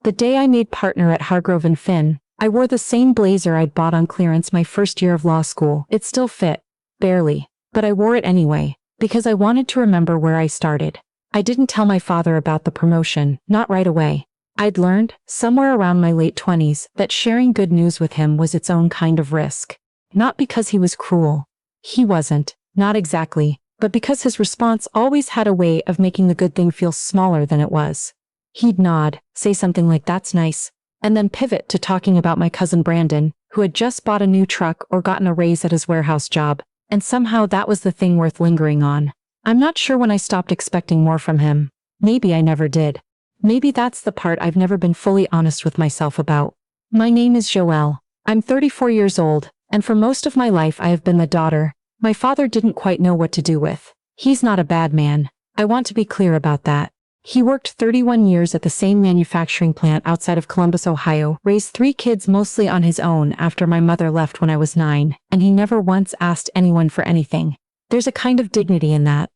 The day I made partner at Hargrove and Finn, I wore the same blazer I'd bought on clearance my first year of law school. It still fit. Barely. But I wore it anyway, because I wanted to remember where I started. I didn't tell my father about the promotion, not right away. I'd learned, somewhere around my late 20s, that sharing good news with him was its own kind of risk. Not because he was cruel. He wasn't, not exactly, but because his response always had a way of making the good thing feel smaller than it was. He'd nod, say something like "that's nice," and then pivot to talking about my cousin Brandon, who had just bought a new truck or gotten a raise at his warehouse job, and somehow that was the thing worth lingering on. I'm not sure when I stopped expecting more from him. Maybe I never did. Maybe that's the part I've never been fully honest with myself about. My name is Joelle. I'm 34 years old, and for most of my life I have been the daughter my father didn't quite know what to do with. He's not a bad man. I want to be clear about that. He worked 31 years at the same manufacturing plant outside of Columbus, Ohio, raised 3 kids mostly on his own after my mother left when I was 9, and he never once asked anyone for anything. There's a kind of dignity in that.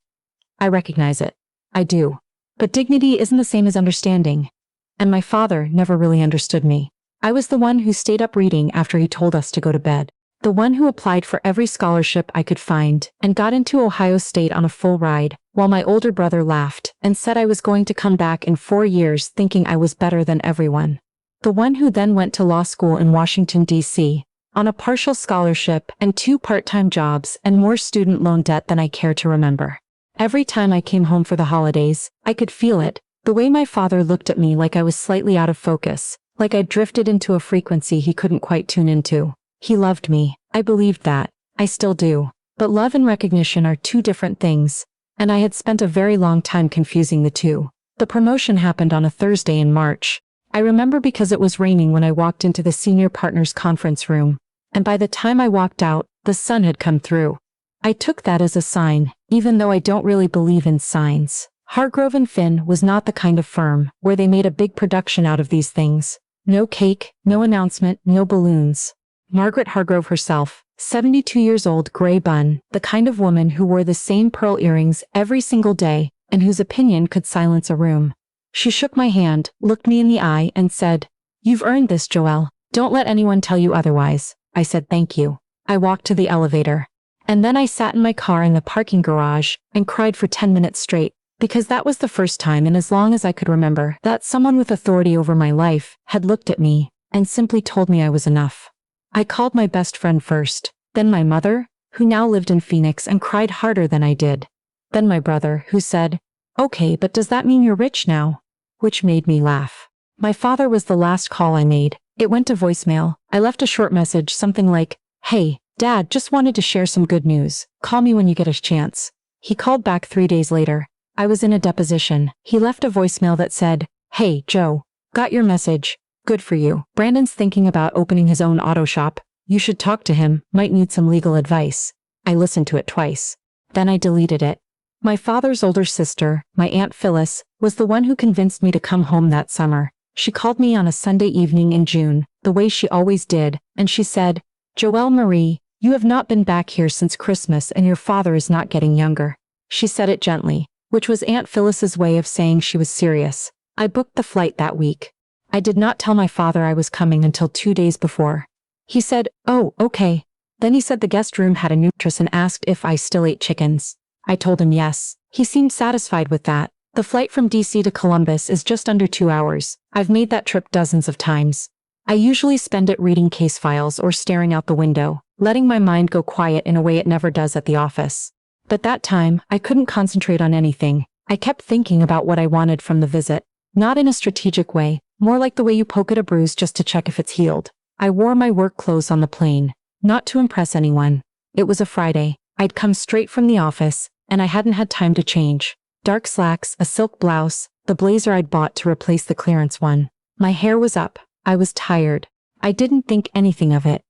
I recognize it. I do. But dignity isn't the same as understanding. And my father never really understood me. I was the one who stayed up reading after he told us to go to bed. The one who applied for every scholarship I could find and got into Ohio State on a full ride, while my older brother laughed and said I was going to come back in 4 years thinking I was better than everyone. The one who then went to law school in Washington, D.C., on a partial scholarship and 2 part-time jobs and more student loan debt than I care to remember. Every time I came home for the holidays, I could feel it, the way my father looked at me like I was slightly out of focus, like I'd drifted into a frequency he couldn't quite tune into. He loved me. I believed that. I still do. But love and recognition are 2 different things, and I had spent a very long time confusing the 2. The promotion happened on a Thursday in March. I remember because it was raining when I walked into the senior partners conference room, and by the time I walked out, the sun had come through. I took that as a sign, even though I don't really believe in signs. Hargrove and Finn was not the kind of firm where they made a big production out of these things. No cake, no announcement, no balloons. Margaret Hargrove herself, 72 years old, gray bun, the kind of woman who wore the same pearl earrings every single day and whose opinion could silence a room. She shook my hand, looked me in the eye, and said, "You've earned this, Joelle. Don't let anyone tell you otherwise." I said thank you. I walked to the elevator. And then I sat in my car in the parking garage and cried for 10 minutes straight, because that was the first time in as long as I could remember that someone with authority over my life had looked at me and simply told me I was enough. I called my best friend first, then my mother, who now lived in Phoenix and cried harder than I did. Then my brother, who said, "Okay, but does that mean you're rich now?" Which made me laugh. My father was the last call I made. It went to voicemail. I left a short message, something like, "Hey, Dad, just wanted to share some good news. Call me when you get a chance." He called back 3 days later. I was in a deposition. He left a voicemail that said, "Hey, Joe. Got your message. Good for you. Brandon's thinking about opening his own auto shop. You should talk to him, might need some legal advice." I listened to it twice. Then I deleted it. My father's older sister, my Aunt Phyllis, was the one who convinced me to come home that summer. She called me on a Sunday evening in June, the way she always did, and she said, "Joelle Marie, you have not been back here since Christmas and your father is not getting younger." She said it gently, which was Aunt Phyllis's way of saying she was serious. I booked the flight that week. I did not tell my father I was coming until 2 days before. He said, "Oh, okay." Then he said the guest room had a nutritionist and asked if I still ate chickens. I told him yes. He seemed satisfied with that. The flight from DC to Columbus is just under 2 hours. I've made that trip dozens of times. I usually spend it reading case files or staring out the window, letting my mind go quiet in a way it never does at the office. But that time, I couldn't concentrate on anything. I kept thinking about what I wanted from the visit. Not in a strategic way, more like the way you poke at a bruise just to check if it's healed. I wore my work clothes on the plane, not to impress anyone. It was a Friday. I'd come straight from the office, and I hadn't had time to change. Dark slacks, a silk blouse, the blazer I'd bought to replace the clearance one. My hair was up. I was tired. I didn't think anything of it.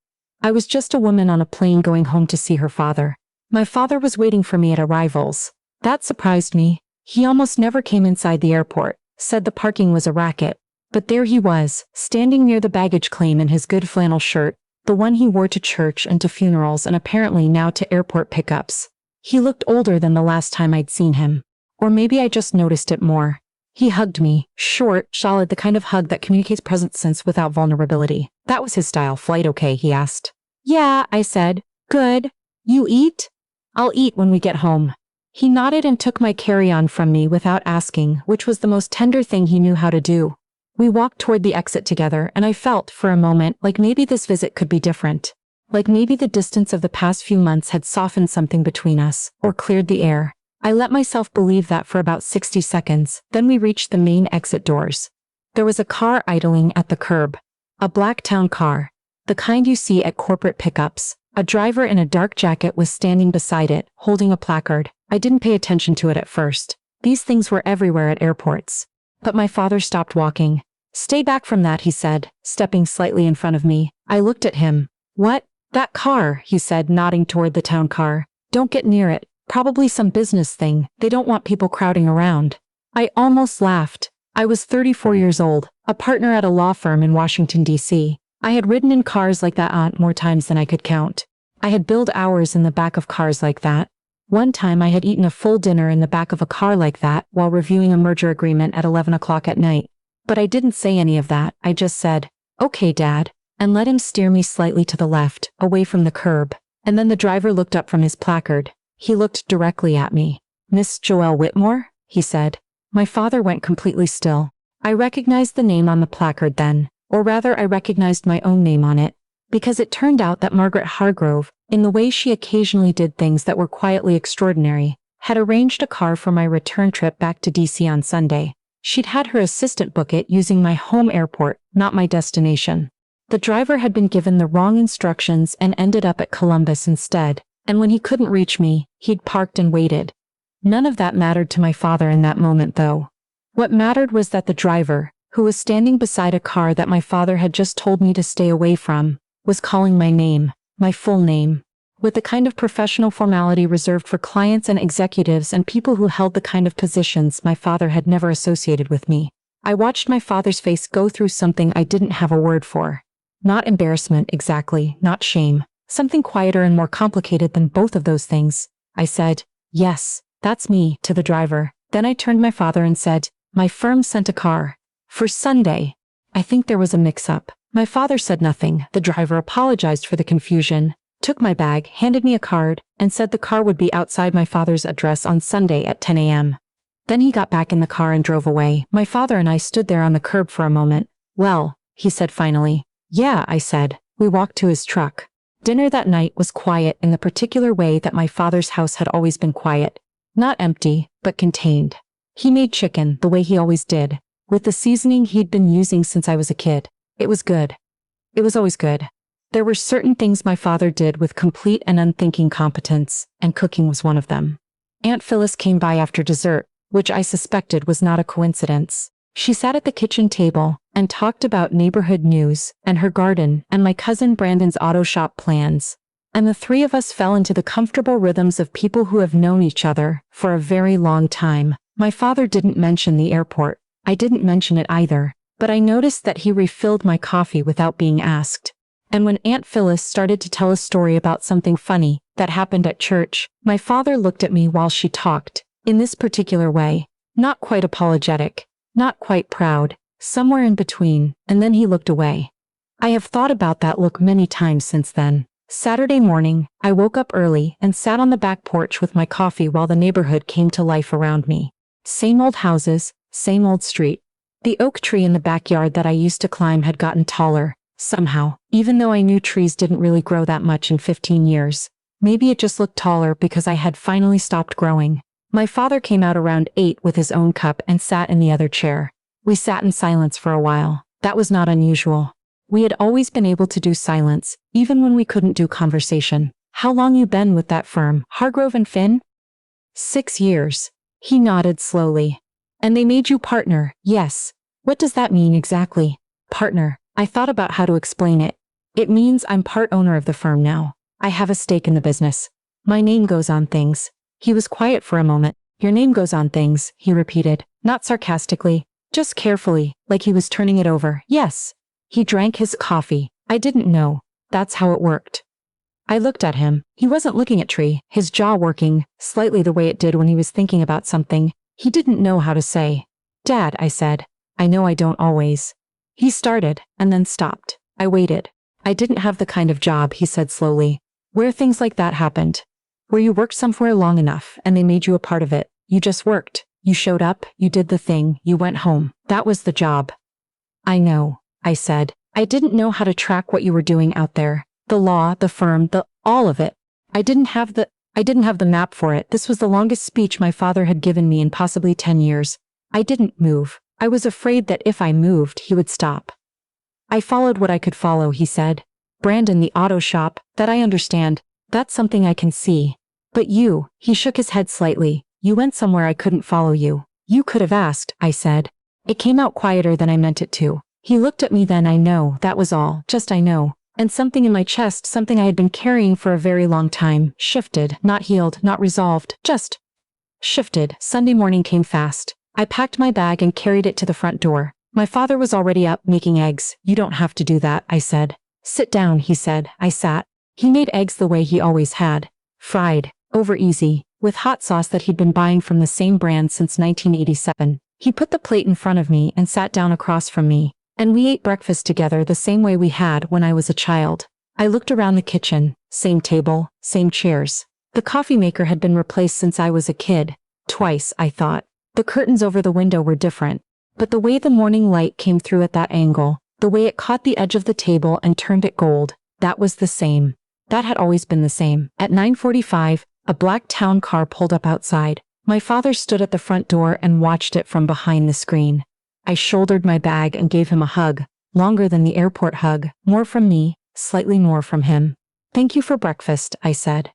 I was just a woman on a plane going home to see her father. My father was waiting for me at arrivals. That surprised me. He almost never came inside the airport, said the parking was a racket. But there he was, standing near the baggage claim in his good flannel shirt, the one he wore to church and to funerals and apparently now to airport pickups. He looked older than the last time I'd seen him. Or maybe I just noticed it more. He hugged me, short, solid, the kind of hug that communicates presence without vulnerability. That was his style. Flight okay, he asked. Yeah, I said. Good. You eat? I'll eat when we get home. He nodded and took my carry-on from me without asking, which was the most tender thing he knew how to do. We walked toward the exit together, and I felt, for a moment, like maybe this visit could be different. Like maybe the distance of the past few months had softened something between us, or cleared the air. I let myself believe that for about 60 seconds, then we reached the main exit doors. There was a car idling at the curb. A black town car. The kind you see at corporate pickups. A driver in a dark jacket was standing beside it, holding a placard. I didn't pay attention to it at first. These things were everywhere at airports. But my father stopped walking. Stay back from that, he said, stepping slightly in front of me. I looked at him. What? That car, he said, nodding toward the town car. Don't get near it. Probably some business thing. They don't want people crowding around. I almost laughed. I was 34 years old, a partner at a law firm in Washington, D.C. I had ridden in cars like that more times than I could count. I had billed hours in the back of cars like that. One time I had eaten a full dinner in the back of a car like that while reviewing a merger agreement at 11 o'clock at night. But I didn't say any of that. I just said, "Okay, Dad," and let him steer me slightly to the left, away from the curb. And then the driver looked up from his placard. He looked directly at me. "Miss Joelle Whitmore?" he said. My father went completely still. I recognized the name on the placard then, or rather I recognized my own name on it, because it turned out that Margaret Hargrove, in the way she occasionally did things that were quietly extraordinary, had arranged a car for my return trip back to DC on Sunday. She'd had her assistant book it using my home airport, not my destination. The driver had been given the wrong instructions and ended up at Columbus instead, and when he couldn't reach me, he'd parked and waited. None of that mattered to my father in that moment, though. What mattered was that the driver, who was standing beside a car that my father had just told me to stay away from, was calling my name, my full name, with the kind of professional formality reserved for clients and executives and people who held the kind of positions my father had never associated with me. I watched my father's face go through something I didn't have a word for. Not embarrassment, exactly, not shame. Something quieter and more complicated than both of those things. I said, "Yes, that's me," to the driver. Then I turned to my father and said, "My firm sent a car. For Sunday." I think there was a mix-up. My father said nothing. The driver apologized for the confusion, took my bag, handed me a card, and said the car would be outside my father's address on Sunday at 10 a.m. Then he got back in the car and drove away. My father and I stood there on the curb for a moment. "Well," he said finally. "Yeah," I said. We walked to his truck. Dinner that night was quiet in the particular way that my father's house had always been quiet. Not empty, but contained. He made chicken, the way he always did, with the seasoning he'd been using since I was a kid. It was good. It was always good. There were certain things my father did with complete and unthinking competence, and cooking was one of them. Aunt Phyllis came by after dessert, which I suspected was not a coincidence. She sat at the kitchen table and talked about neighborhood news and her garden and my cousin Brandon's auto shop plans. And the three of us fell into the comfortable rhythms of people who have known each other for a very long time. My father didn't mention the airport. I didn't mention it either, but I noticed that he refilled my coffee without being asked. And when Aunt Phyllis started to tell a story about something funny that happened at church, my father looked at me while she talked, in this particular way, not quite apologetic, not quite proud, somewhere in between, and then he looked away. I have thought about that look many times since then. Saturday morning, I woke up early and sat on the back porch with my coffee while the neighborhood came to life around me. Same old houses, same old street. The oak tree in the backyard that I used to climb had gotten taller, somehow, even though I knew trees didn't really grow that much in 15 years. Maybe it just looked taller because I had finally stopped growing. My father came out around 8 with his own cup and sat in the other chair. We sat in silence for a while. That was not unusual. We had always been able to do silence, even when we couldn't do conversation. "How long you been with that firm, Hargrove and Finn?" 6 years. He nodded slowly. "And they made you partner?" "Yes." "What does that mean exactly?" "Partner." I thought about how to explain it. "It means I'm part owner of the firm now. I have a stake in the business. My name goes on things." He was quiet for a moment. "Your name goes on things," he repeated, not sarcastically, just carefully, like he was turning it over. "Yes." He drank his coffee. "I didn't know. That's how it worked." I looked at him. He wasn't looking at Tree, his jaw working, slightly the way it did when he was thinking about something. He didn't know how to say. Dad, I said. I know I don't always. He started, and then stopped. I waited. I didn't have the kind of job, he said slowly, where things like that happened. Where you worked somewhere long enough, and they made you a part of it. You just worked. You showed up, you did the thing, you went home. That was the job. I know, I said. I didn't know how to track what you were doing out there. The law, the firm, all of it. I didn't have the map for it. This was the longest speech my father had given me in possibly 10 years. I didn't move. I was afraid that if I moved, he would stop. I followed what I could follow, he said. Brandon, the auto shop, that I understand. That's something I can see. But you, he shook his head slightly. You went somewhere I couldn't follow you. You could have asked, I said. It came out quieter than I meant it to. He looked at me then. I know, that was all, just I know. And something in my chest, something I had been carrying for a very long time, shifted, not healed, not resolved, just shifted. Sunday morning came fast. I packed my bag and carried it to the front door. My father was already up, making eggs. You don't have to do that, I said. Sit down, he said. I sat. He made eggs the way he always had. Fried, over easy, with hot sauce that he'd been buying from the same brand since 1987. He put the plate in front of me and sat down across from me, and we ate breakfast together the same way we had when I was a child. I looked around the kitchen, same table, same chairs. The coffee maker had been replaced since I was a kid. Twice, I thought. The curtains over the window were different, but the way the morning light came through at that angle, the way it caught the edge of the table and turned it gold, that was the same. That had always been the same. At 9:45, a black town car pulled up outside. My father stood at the front door and watched it from behind the screen. I shouldered my bag and gave him a hug, longer than the airport hug, more from me, slightly more from him. Thank you for breakfast, I said.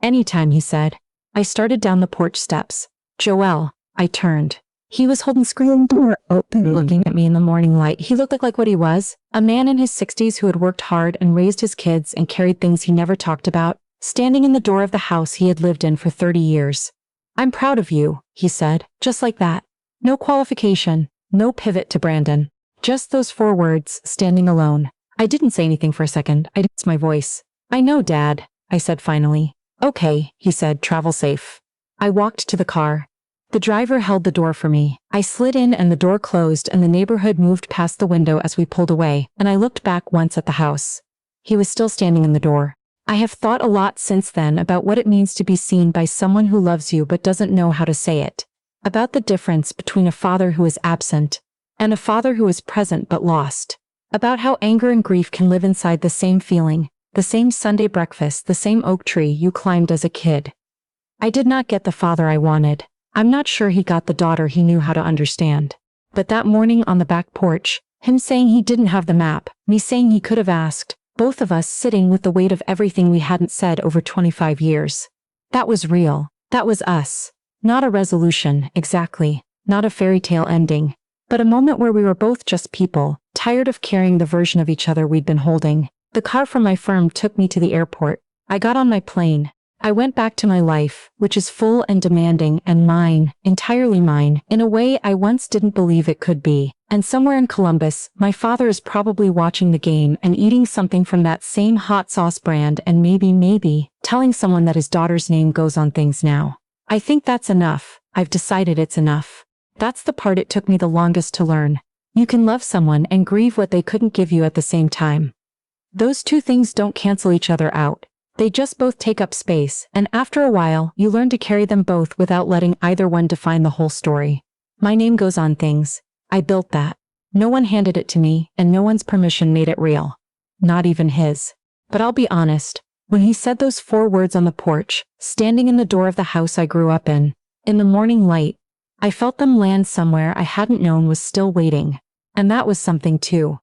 Anytime, he said. I started down the porch steps. Joel, I turned. He was holding the screen door open, looking at me in the morning light. He looked like what he was, a man in his 60s who had worked hard and raised his kids and carried things he never talked about, standing in the door of the house he had lived in for 30 years. I'm proud of you, he said, just like that. No qualification, no pivot to Brandon. Just those 4 words, standing alone. I didn't say anything for a second. I didn't my voice. I know, Dad, I said finally. Okay, he said, travel safe. I walked to the car. The driver held the door for me. I slid in and the door closed and the neighborhood moved past the window as we pulled away, and I looked back once at the house. He was still standing in the door. I have thought a lot since then about what it means to be seen by someone who loves you but doesn't know how to say it. About the difference between a father who is absent and a father who is present but lost. About how anger and grief can live inside the same feeling, the same Sunday breakfast, the same oak tree you climbed as a kid. I did not get the father I wanted. I'm not sure he got the daughter he knew how to understand. But that morning on the back porch, him saying he didn't have the map, me saying he could have asked, both of us sitting with the weight of everything we hadn't said over 25 years. That was real. That was us. Not a resolution, exactly. Not a fairy tale ending. But a moment where we were both just people, tired of carrying the version of each other we'd been holding. The car from my firm took me to the airport. I got on my plane. I went back to my life, which is full and demanding and mine, entirely mine, in a way I once didn't believe it could be. And somewhere in Columbus, my father is probably watching the game and eating something from that same hot sauce brand and maybe, telling someone that his daughter's name goes on things now. I think that's enough. I've decided it's enough. That's the part it took me the longest to learn. You can love someone and grieve what they couldn't give you at the same time. Those two things don't cancel each other out. They just both take up space, and after a while, you learn to carry them both without letting either one define the whole story. My name goes on things. I built that. No one handed it to me, and no one's permission made it real. Not even his. But I'll be honest, when he said those 4 words on the porch, standing in the door of the house I grew up in the morning light, I felt them land somewhere I hadn't known was still waiting. And that was something too.